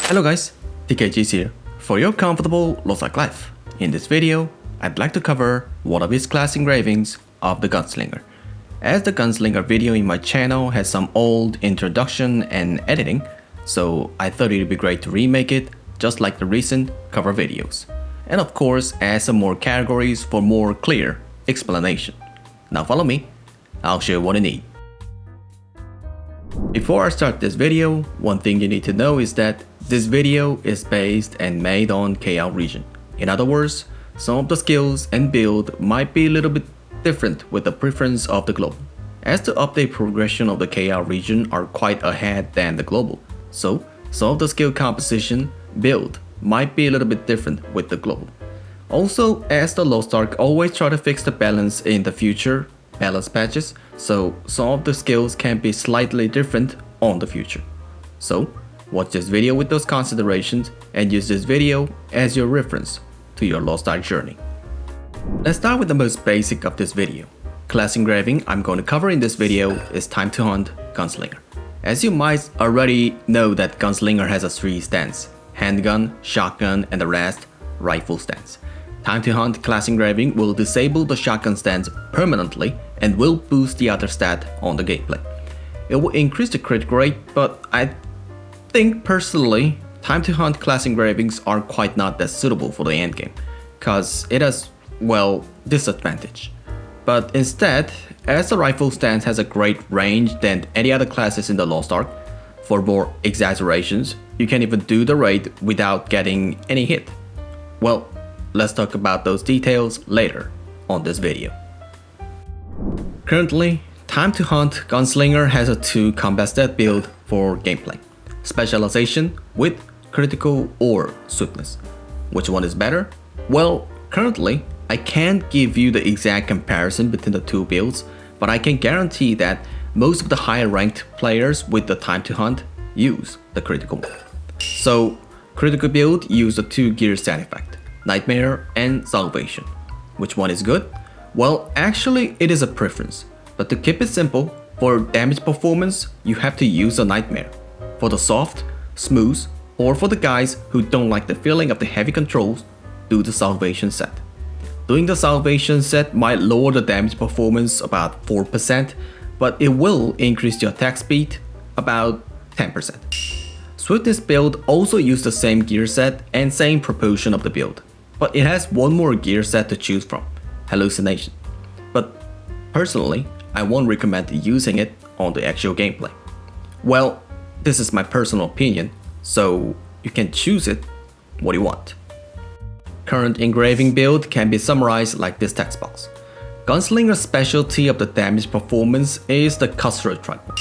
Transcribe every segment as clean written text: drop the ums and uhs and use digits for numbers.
Hello guys, TKG is here for your comfortable LostArk life. In this video, I'd like to cover one of his class engravings of the Gunslinger. As the Gunslinger video in my channel has some old introduction and editing, so I thought it'd be great to remake it just like the recent cover videos. And of course add some more categories for more clear explanation. Now follow me, I'll show you what you need. Before I start this video, one thing you need to know is that this video is based and made on KL region. In other words, some of the skills and build might be a little bit different with the preference of the global, as the update progression of the KL region are quite ahead than the global. So some of the skill composition build might be a little bit different with the global. Also, as the LostArk always try to fix the balance in the future balance patches, so some of the skills can be slightly different on the future. So watch this video with those considerations and use this video as your reference to your LostArk journey. Let's start with the most basic of this video. Class engraving I'm going to cover in this video is Time to Hunt Gunslinger. As you might already know that Gunslinger has a 3 stance: handgun, shotgun, and the rest rifle stance. Time to Hunt class engraving will disable the shotgun stance permanently and will boost the other stat on the gameplay. It will increase the crit rate, but I think personally Time to Hunt class engravings are quite not that suitable for the endgame, cause it has, well, disadvantage. But instead, as the rifle stance has a great range than any other classes in the LostArk, for more exaggerations, you can even do the raid without getting any hit. Well, let's talk about those details later on this video. Currently, Time to Hunt Gunslinger has a 2 combat stat build for gameplay: specialization with critical or swiftness. Which one is better? Well, currently I can't give you the exact comparison between the 2 builds, but I can guarantee that most of the higher ranked players with the Time to Hunt use the critical mode. So critical build use the 2 gear stat effect: Nightmare and Salvation. Which one is good? Well, actually it is a preference, but to keep it simple, for damage performance you have to use a Nightmare. For the soft, smooth, or for the guys who don't like the feeling of the heavy controls, do the Salvation set. Doing the Salvation set might lower the damage performance about 4%, but it will increase your attack speed about 10%. Swiftness build also use the same gear set and same proportion of the build, but it has one more gear set to choose from: Hallucination. But personally, I won't recommend using it on the actual gameplay. Well, this is my personal opinion, so you can choose it what you want. Current engraving build can be summarized like this text box. Gunslinger's specialty of the damage performance is the cutthroat tripod,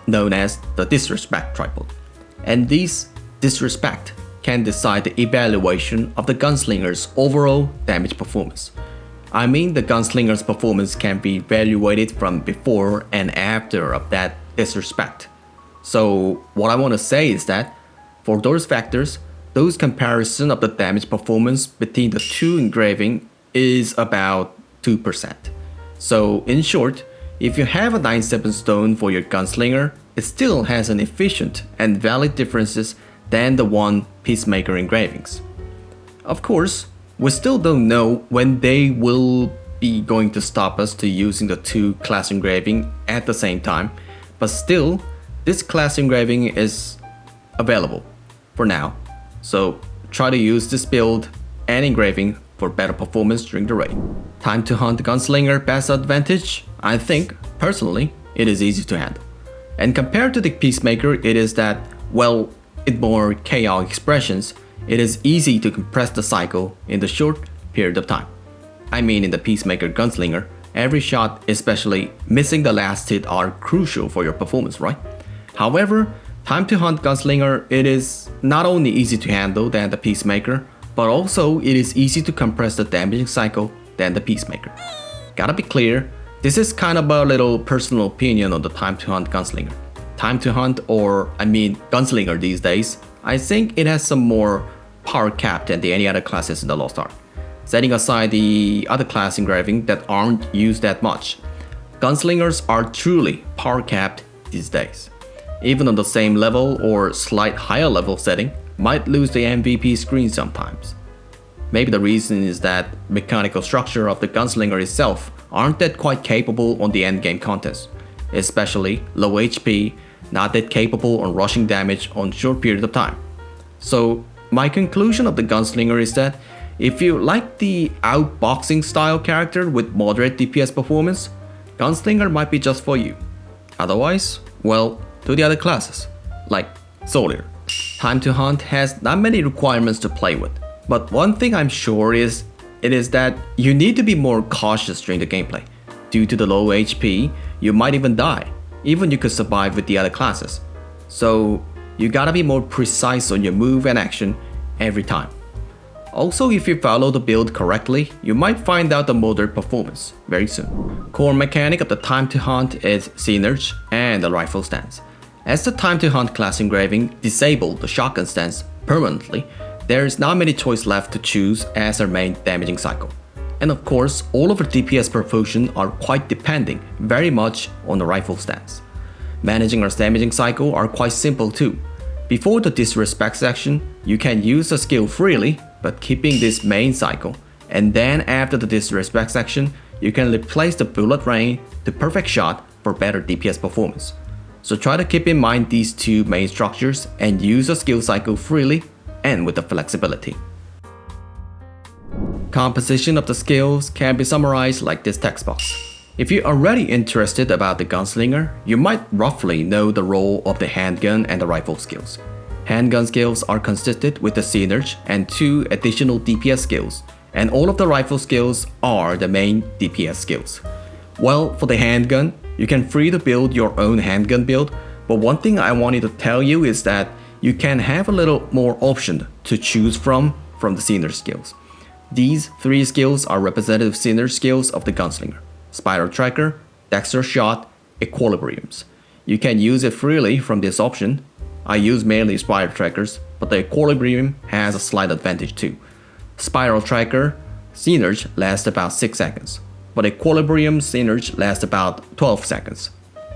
known as the disrespect tripod. And this disrespect can decide the evaluation of the Gunslinger's overall damage performance. I mean, the Gunslinger's performance can be evaluated from before and after of that disrespect. So what I want to say is that for those factors, those comparison of the damage performance between the 2 engraving is about 2%. So in short, if you have a 9/7 stone for your Gunslinger, it still has an efficient and valid differences than the 1 Peacemaker engravings. Of course, we still don't know when they will be going to stop us to using the 2 class engraving at the same time, but still, this class engraving is available for now. So try to use this build and engraving for better performance during the raid. Time to Hunt Gunslinger best advantage, I think, personally, it is easy to handle. And compared to the Peacemaker, it is that, well, with more chaos expressions, it is easy to compress the cycle in the short period of time. I mean, in the Peacemaker Gunslinger, every shot, especially missing the last hit, are crucial for your performance, right? However, Time to Hunt Gunslinger, it is not only easy to handle than the Peacemaker, but also it is easy to compress the damaging cycle than the Peacemaker. Gotta be clear, this is kind of a little personal opinion on the Time to Hunt Gunslinger. Time to Hunt, or I mean Gunslinger these days, I think it has some more power cap than any other classes in the LostArk. Setting aside the other class engraving that aren't used that much, Gunslingers are truly power capped these days. Even on the same level or slight higher level setting, might lose the MVP screen sometimes. Maybe the reason is that mechanical structure of the gunslinger itself aren't that quite capable on the endgame contest, especially low HP, not that capable on rushing damage on short period of time. So my conclusion of the gunslinger is that if you like the outboxing style character with moderate DPS performance, gunslinger might be just for you. Otherwise, well, to the other classes, like soldier. Time to hunt has not many requirements to play with, but one thing I'm sure is that you need to be more cautious during the gameplay. Due to the low HP, you might even die, even you could survive with the other classes. So you gotta be more precise on your move and action every time. Also, if you follow the build correctly, you might find out the moderate performance very soon. Core mechanic of the time to hunt is synergy and the rifle stance. As the time to hunt class engraving disabled the shotgun stance permanently, there is not many choice left to choose as our main damaging cycle. And of course, all of our DPS proportion are quite depending very much on the rifle stance. Managing our damaging cycle are quite simple too. Before the disrespect section, you can use the skill freely, but keeping this main cycle, and then after the disrespect section, you can replace the bullet rain to perfect shot for better DPS performance. So try to keep in mind these two main structures and use the skill cycle freely and with the flexibility. Composition of the skills can be summarized like this text box. If you're already interested about the gunslinger, you might roughly know the role of the handgun and the rifle skills. Handgun skills are consisted with the synergy and 2 additional DPS skills, and all of the rifle skills are the main DPS skills. Well, for the handgun, you can free to build your own handgun build, but one thing I wanted to tell you is that you can have a little more option to choose from the synergy skills. These 3 skills are representative synergy skills of the gunslinger: spiral tracker, dexter shot, equilibriums. You can use it freely from this option. I use mainly spiral trackers, but the equilibrium has a slight advantage too. Spiral tracker synergy lasts about 6 seconds, but equilibrium synergy lasts about 12 seconds.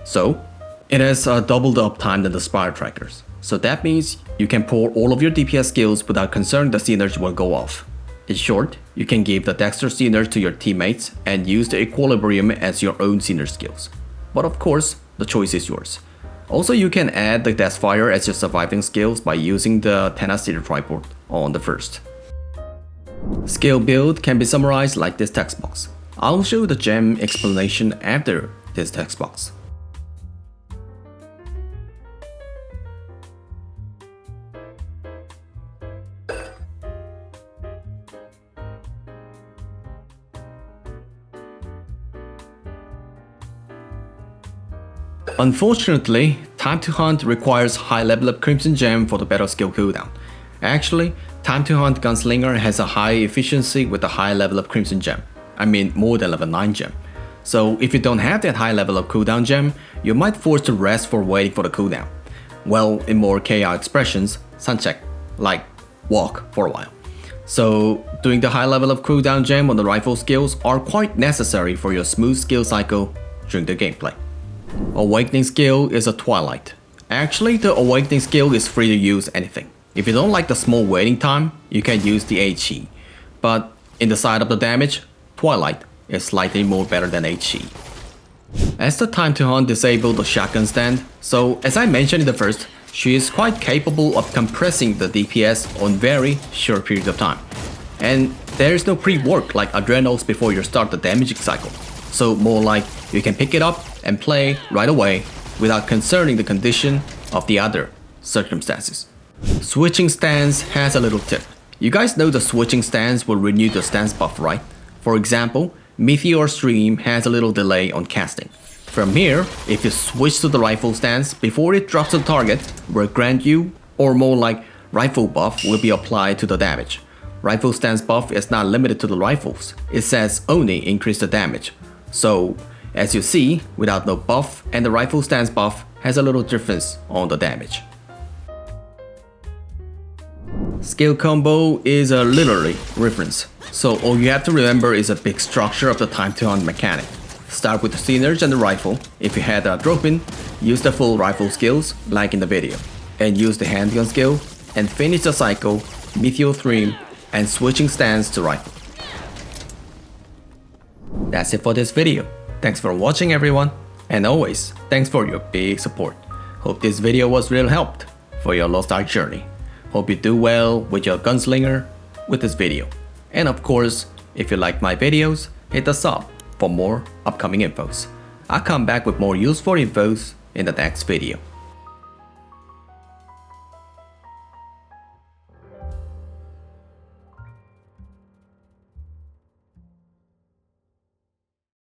So it has double the uptime than the spiral trackers. So that means you can pour all of your DPS skills without concern the synergy will go off. In short, you can give the dexter synergy to your teammates and use the equilibrium as your own synergy skills. But of course, the choice is yours. Also, you can add the Deathfire as your surviving skills by using the tenacity tripod on the first. Skill build can be summarized like this text box. I'll show the gem explanation after this text box. Unfortunately, time to hunt requires high level of Crimson Gem for the better skill cooldown. Actually, time to hunt gunslinger has a high efficiency with a high level of Crimson Gem. I mean more than level 9 gem. So if you don't have that high level of cooldown gem, you might force to rest for waiting for the cooldown. Well, in more KR expressions, sun check, like walk for a while. So doing the high level of cooldown gem on the rifle skills are quite necessary for your smooth skill cycle during the gameplay. Awakening skill is a twilight. Actually, the awakening skill is free to use anything. If you don't like the small waiting time, you can use the HE. But in the side of the damage, twilight is slightly more better than HE. As the time to hunt disabled the shotgun stand, so as I mentioned in the first, she is quite capable of compressing the DPS on very short periods of time. And there is no pre-work like adrenals before you start the damaging cycle. So more like you can pick it up and play right away without concerning the condition of the other circumstances. Switching stance has a little tip. You guys know the switching stance will renew the stance buff, right? For example, Meteor Stream has a little delay on casting. From here, if you switch to the rifle stance before it drops the target, will grant you, or more like rifle buff will be applied to the damage. Rifle stance buff is not limited to the rifles, it says only increase the damage. So, as you see, without no buff, and the rifle stance buff has a little difference on the damage. Skill combo is a literary reference, so all you have to remember is a big structure of the time to hunt mechanic. Start with the synergy and the rifle. If you had a drop in, use the full rifle skills like in the video, and use the handgun skill and finish the cycle, Meteor Stream, and switching stance to rifle. That's it for this video. Thanks for watching everyone, and always, thanks for your big support. Hope this video was real helped for your LostArk journey. Hope you do well with your gunslinger with this video. And of course, if you like my videos, hit the sub for more upcoming infos. I'll come back with more useful infos in the next video.